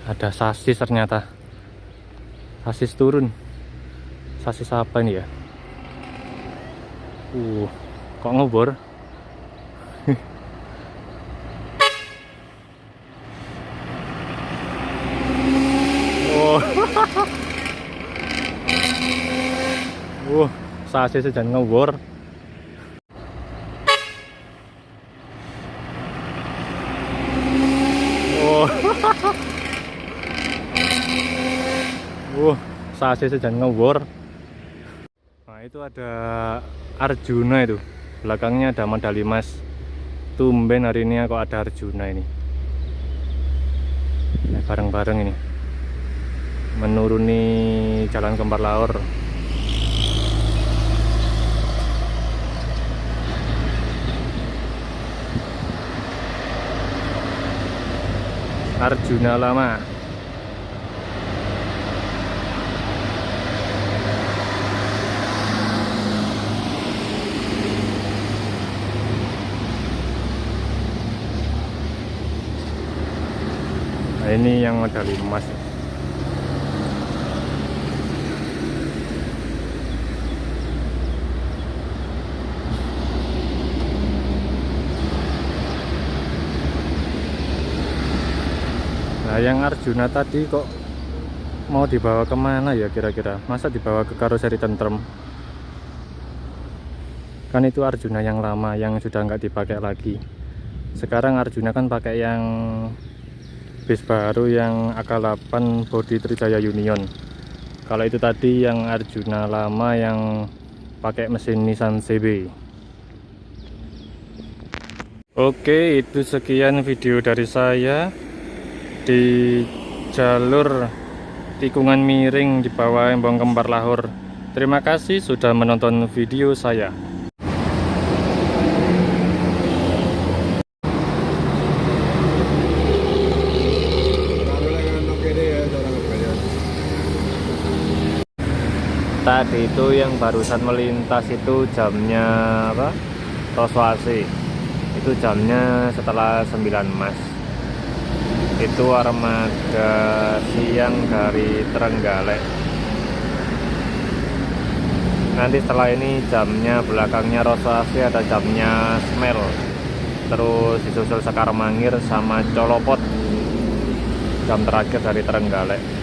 Ada sasis ternyata. Sasis turun. Sasis apa ini ya? Kok ngebor? Sasis jangan ngebor. Sasis jangan ngebor. Nah, itu ada Arjuna itu. Belakangnya ada medali emas. Tumben hari ini kok ada Arjuna ini. Bareng-bareng ini. Menuruni Jalan Kembar Laor. Arjuna lama. Nah, ini yang medali emas. Nah, yang Arjuna tadi kok mau dibawa kemana ya kira-kira? Masa dibawa ke karoseri tentrem? Kan itu Arjuna yang lama yang sudah nggak dipakai lagi. Sekarang Arjuna kan pakai yang bis baru yang AK8 bodi Trijaya Union. Kalau itu tadi yang Arjuna lama yang pakai mesin Nissan CB. Oke, itu sekian video dari saya di jalur tikungan miring di bawah Embong Kembar Laor. Terima kasih sudah menonton video saya. Tadi itu yang barusan melintas itu jamnya apa? Roswasi. Itu jamnya setelah 9 Mas. Itu armada siang dari Trenggalek. Nanti setelah ini jamnya belakangnya Roswasi, ada jamnya Smell, terus disusul Sekar Mangir sama Colopot, jam terakhir dari Trenggalek.